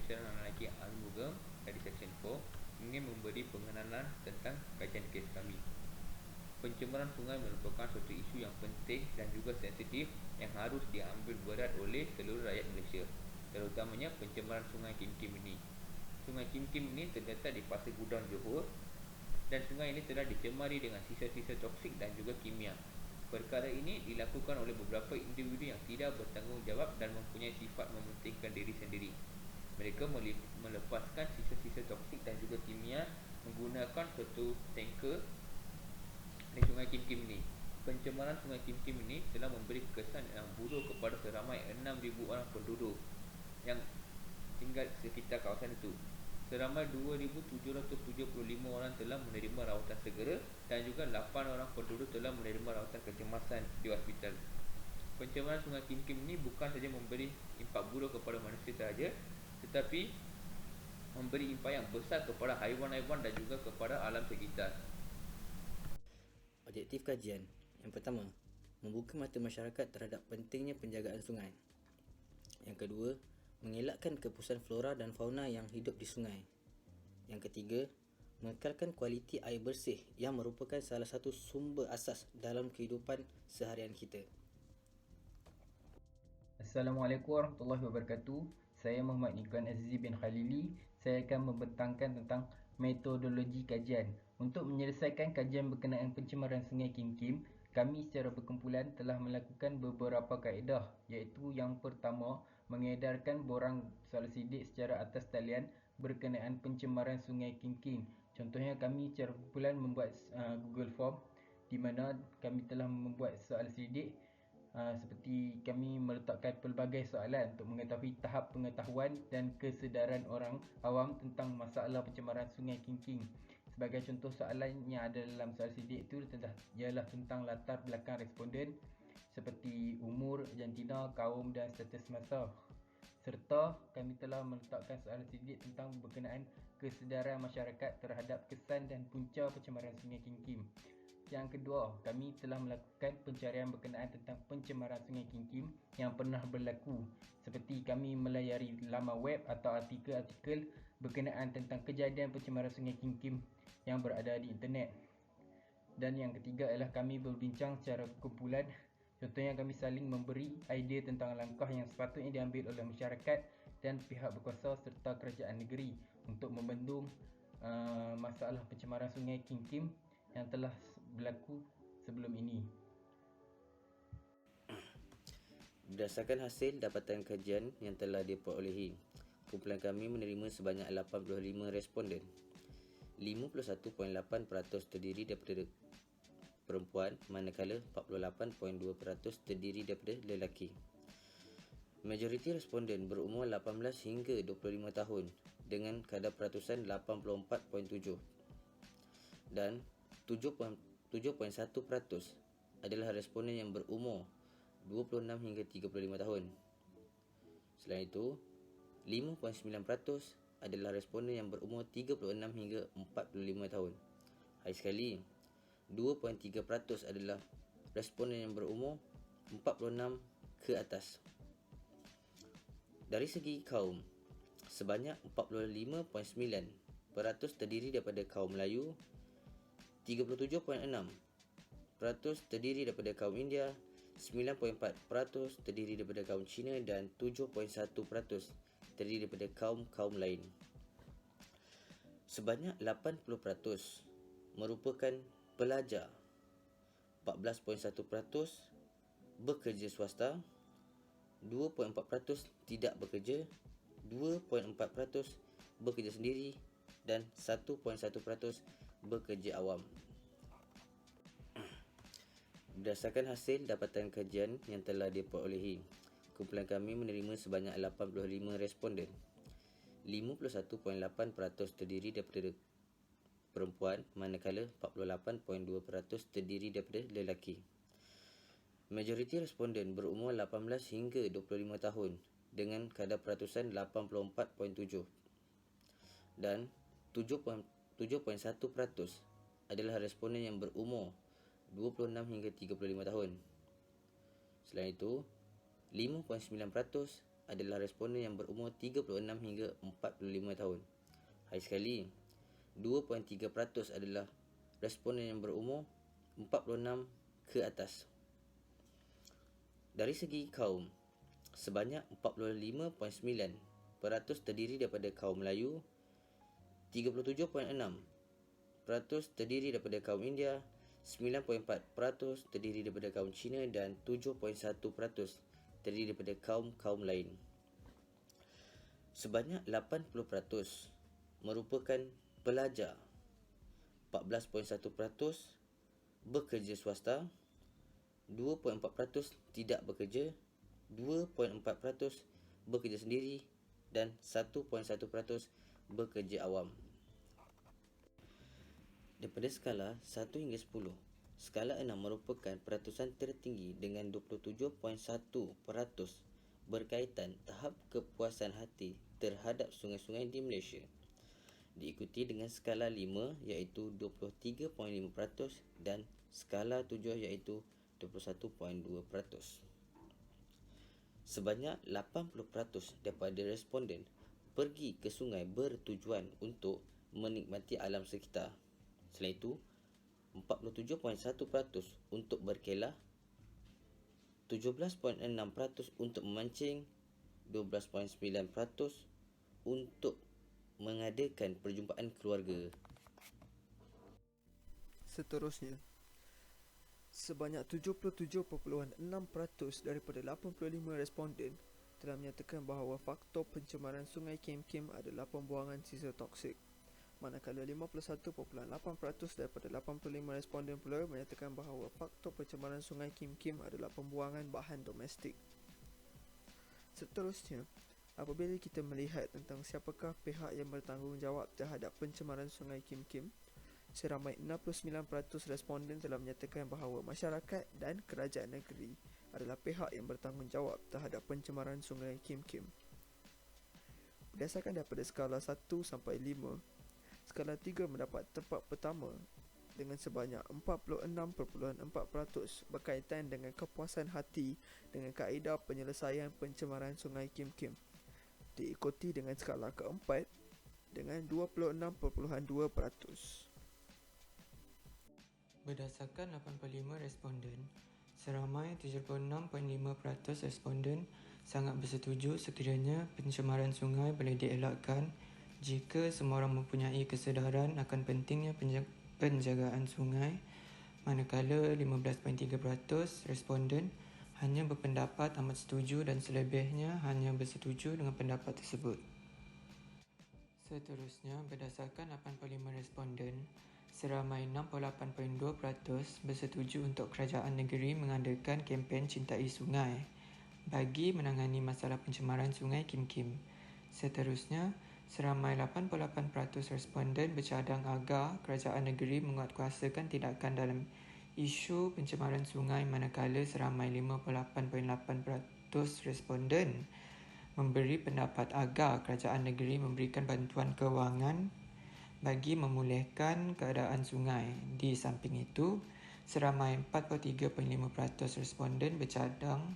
Pengacara Lelaki Arumugam dari Seksyen 4 ingin memberi pengenalan tentang kajian kes kami. Pencemaran sungai merupakan suatu isu yang penting dan juga sensitif yang harus diambil berat oleh seluruh rakyat Malaysia, terutamanya pencemaran Sungai Kim Kim ini. Sungai Kim Kim ini terletak di Pasir Gudang, Johor, dan sungai ini telah dicemari dengan sisa-sisa toksik dan juga kimia. Perkara ini dilakukan oleh beberapa individu yang tidak bertanggungjawab dan mempunyai sifat mementingkan diri sendiri. Mereka melepaskan sisa-sisa toksik dan juga kimia menggunakan suatu tanker di Sungai Kim Kim ini. Pencemaran Sungai Kim Kim ini telah memberi kesan yang buruk kepada seramai 6,000 orang penduduk yang tinggal sekitar kawasan itu. Seramai 2,775 orang telah menerima rawatan segera dan juga 8 orang penduduk telah menerima rawatan kecemasan di hospital. Pencemaran Sungai Kim Kim ini bukan saja memberi impak buruk kepada manusia sahaja, tetapi memberi impak yang besar kepada haiwan-haiwan dan juga kepada alam sekitar. Objektif kajian. Yang pertama, membuka mata masyarakat terhadap pentingnya penjagaan sungai. Yang kedua, mengelakkan kepusahan flora dan fauna yang hidup di sungai. Yang ketiga, mengekalkan kualiti air bersih yang merupakan salah satu sumber asas dalam kehidupan seharian kita. Assalamualaikum warahmatullahi wabarakatuh. Saya Muhammad Nikuan Azizi bin Khalili. Saya akan membentangkan tentang metodologi kajian. Untuk menyelesaikan kajian berkenaan pencemaran Sungai Kim Kim, kami secara berkumpulan telah melakukan beberapa kaedah, iaitu yang pertama, mengedarkan borang soal sidik secara atas talian berkenaan pencemaran Sungai Kim Kim. Contohnya, kami secara kumpulan membuat Google Form di mana kami telah membuat soal sidik seperti kami meletakkan pelbagai soalan untuk mengetahui tahap pengetahuan dan kesedaran orang awam tentang masalah pencemaran Sungai Kim Kim. Sebagai contoh soalan yang ada dalam soal sidik itu ialah tentang latar belakang responden seperti umur, jantina, kaum dan status masa. Serta kami telah meletakkan soalan sidik tentang berkenaan kesedaran masyarakat terhadap kesan dan punca pencemaran Sungai Kim Kim. Yang kedua, kami telah melakukan pencarian berkenaan tentang pencemaran Sungai Kim Kim yang pernah berlaku, seperti kami melayari laman web atau artikel-artikel berkenaan tentang kejadian pencemaran Sungai Kim Kim yang berada di internet. Dan yang ketiga ialah kami berbincang secara kumpulan. Contohnya, kami saling memberi idea tentang langkah yang sepatutnya diambil oleh masyarakat dan pihak berkuasa serta kerajaan negeri untuk membendung masalah pencemaran Sungai Kim Kim yang telah berlaku sebelum ini. Berdasarkan hasil dapatan kajian yang telah diperolehi, kumpulan kami menerima sebanyak 85 responden. 51.8% terdiri daripada perempuan, manakala 48.2% terdiri daripada lelaki. Majoriti responden berumur 18 hingga 25 tahun dengan kadar peratusan 84.7 dan 7.1% adalah responden yang berumur 26 hingga 35 tahun. Selain itu, 5.9% adalah responden yang berumur 36 hingga 45 tahun. Hari sekali, 2.3% adalah responden yang berumur 46 ke atas. Dari segi kaum, sebanyak 45.9% terdiri daripada kaum Melayu, 37.6% terdiri daripada kaum India, 9.4% terdiri daripada kaum Cina dan 7.1% terdiri daripada kaum lain. Sebanyak 80% merupakan pelajar, 14.1% bekerja swasta, 2.4% tidak bekerja, 2.4% bekerja sendiri dan 1.1% bekerja awam. Berdasarkan hasil dapatan kajian yang telah diperolehi, kumpulan kami menerima sebanyak 85 responden. 51.8% terdiri daripada perempuan, manakala 48.2% terdiri daripada lelaki. Majoriti responden berumur 18 hingga 25 tahun dengan kadar peratusan 84.7 dan 7.1% adalah responden yang berumur 26 hingga 35 tahun. Selain itu, 5.9% adalah responden yang berumur 36 hingga 45 tahun. Hari sekali, 2.3% adalah responden yang berumur 46 ke atas. Dari segi kaum, sebanyak 45.9% terdiri daripada kaum Melayu, 37.6% terdiri daripada kaum India, 9.4% terdiri daripada kaum Cina dan 7.1% terdiri daripada kaum lain. Sebanyak 80% merupakan pelajar, 14.1% bekerja swasta, 2.4% tidak bekerja, 2.4% bekerja sendiri dan 1.1% bekerja awam. Daripada skala 1 hingga 10, skala 6 merupakan peratusan tertinggi dengan 27.1% berkaitan tahap kepuasan hati terhadap sungai-sungai di Malaysia. Diikuti dengan skala 5 iaitu 23.5% dan skala 7 iaitu 21.2%. Sebanyak 80% daripada responden pergi ke sungai bertujuan untuk menikmati alam sekitar. Selain itu, 47.1% untuk berkelah, 17.6% untuk memancing, 12.9% untuk mengadakan perjumpaan keluarga. Seterusnya, sebanyak 77.6% daripada 85 responden telah menyatakan bahawa faktor pencemaran Sungai Kim Kim adalah pembuangan sisa toksik. Manakala 51.8% daripada 85 responden pula menyatakan bahawa faktor pencemaran Sungai Kim Kim adalah pembuangan bahan domestik. Seterusnya, apabila kita melihat tentang siapakah pihak yang bertanggungjawab terhadap pencemaran Sungai Kim Kim, seramai 69% responden telah menyatakan bahawa masyarakat dan kerajaan negeri adalah pihak yang bertanggungjawab terhadap pencemaran Sungai Kim Kim. Berdasarkan daripada skala 1 sampai 5, skala 3 mendapat tempat pertama dengan sebanyak 46.4% berkaitan dengan kepuasan hati dengan kaedah penyelesaian pencemaran Sungai Kim Kim. Diikuti dengan skala keempat dengan 26.2%. Berdasarkan 85 responden, seramai 76.5% responden sangat bersetuju sekiranya pencemaran sungai boleh dielakkan jika semua orang mempunyai kesedaran akan pentingnya penjagaan sungai, manakala 15.3% responden hanya berpendapat amat setuju dan selebihnya hanya bersetuju dengan pendapat tersebut. Seterusnya, berdasarkan 85 responden, seramai 68.2% bersetuju untuk kerajaan negeri mengadakan kempen Cintai Sungai bagi menangani masalah pencemaran Sungai Kim Kim. Seterusnya, seramai 88% responden bercadang agar kerajaan negeri menguatkuasakan tindakan dalam isu pencemaran sungai, manakala seramai 58.8% responden memberi pendapat agar kerajaan negeri memberikan bantuan kewangan bagi memulihkan keadaan sungai. Di samping itu, seramai 43.5% responden bercadang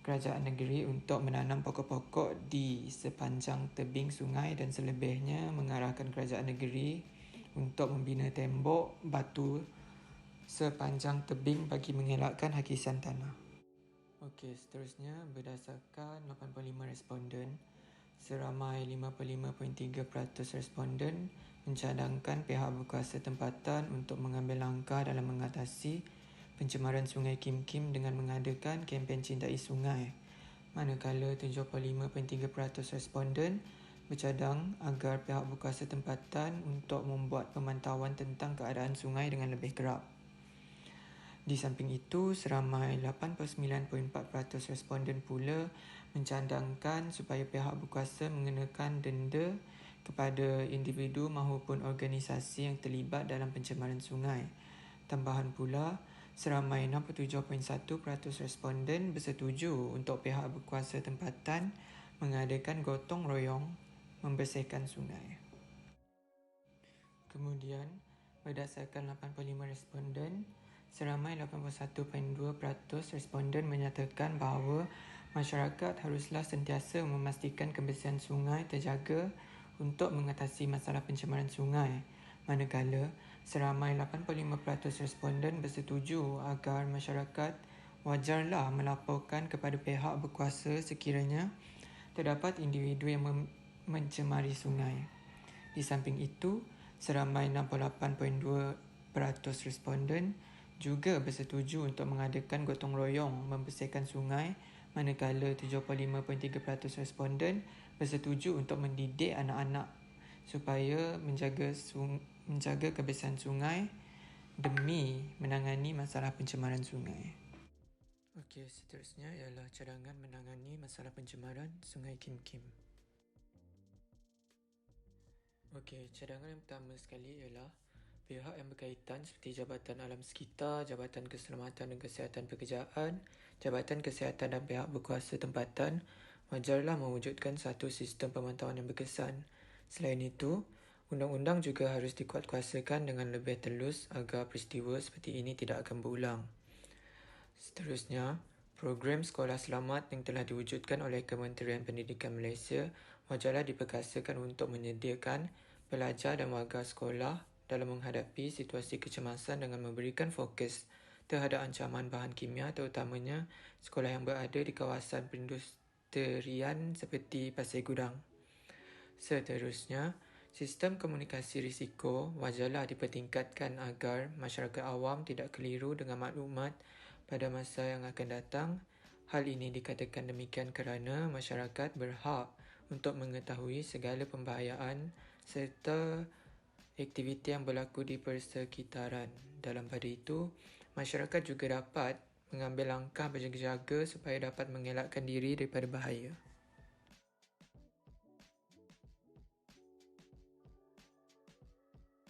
kerajaan negeri untuk menanam pokok-pokok di sepanjang tebing sungai dan selebihnya mengarahkan kerajaan negeri untuk membina tembok batu sepanjang tebing bagi mengelakkan hakisan tanah. Okey, seterusnya berdasarkan 85 responden, seramai 55.3% responden mencadangkan pihak berkuasa tempatan untuk mengambil langkah dalam mengatasi pencemaran Sungai Kim Kim dengan mengadakan kempen Cintai Sungai, manakala 75.3% responden bercadang agar pihak berkuasa tempatan untuk membuat pemantauan tentang keadaan sungai dengan lebih kerap. Di samping itu, seramai 89.4% responden pula mencadangkan supaya pihak berkuasa mengenakan denda kepada individu maupun organisasi yang terlibat dalam pencemaran sungai. Tambahan pula, seramai 67.1% responden bersetuju untuk pihak berkuasa tempatan mengadakan gotong royong membersihkan sungai. Kemudian, berdasarkan 85 responden, seramai 81.2% responden menyatakan bahawa Masyarakat haruslah sentiasa memastikan kebersihan sungai terjaga untuk mengatasi masalah pencemaran sungai, manakala seramai 85% responden bersetuju agar masyarakat wajarlah melaporkan kepada pihak berkuasa sekiranya terdapat individu yang mencemari sungai. Di samping itu, seramai 68.2% responden juga bersetuju untuk mengadakan gotong royong membersihkan sungai, manakala 75.3% responden bersetuju untuk mendidik anak-anak supaya menjaga kebersihan sungai demi menangani masalah pencemaran sungai. Okey, seterusnya ialah cadangan menangani masalah pencemaran Sungai Kim Kim. Okey, cadangan yang pertama sekali ialah pihak yang berkaitan seperti Jabatan Alam Sekitar, Jabatan Keselamatan dan Kesihatan Pekerjaan, Jabatan Kesihatan dan pihak berkuasa tempatan wajarlah mewujudkan satu sistem pemantauan yang berkesan. Selain itu, undang-undang juga harus dikuatkuasakan dengan lebih telus agar peristiwa seperti ini tidak akan berulang. Seterusnya, program sekolah selamat yang telah diwujudkan oleh Kementerian Pendidikan Malaysia wajarlah diperkasakan untuk menyediakan pelajar dan warga sekolah dalam menghadapi situasi kecemasan dengan memberikan fokus terhadap ancaman bahan kimia terutamanya sekolah yang berada di kawasan perindustrian seperti Pasir Gudang. Seterusnya, sistem komunikasi risiko wajarlah dipertingkatkan agar masyarakat awam tidak keliru dengan maklumat pada masa yang akan datang. Hal ini dikatakan demikian kerana masyarakat berhak untuk mengetahui segala pembahayaan serta aktiviti yang berlaku di persekitaran. Dalam pada itu, masyarakat juga dapat mengambil langkah berjaga-jaga supaya dapat mengelakkan diri daripada bahaya.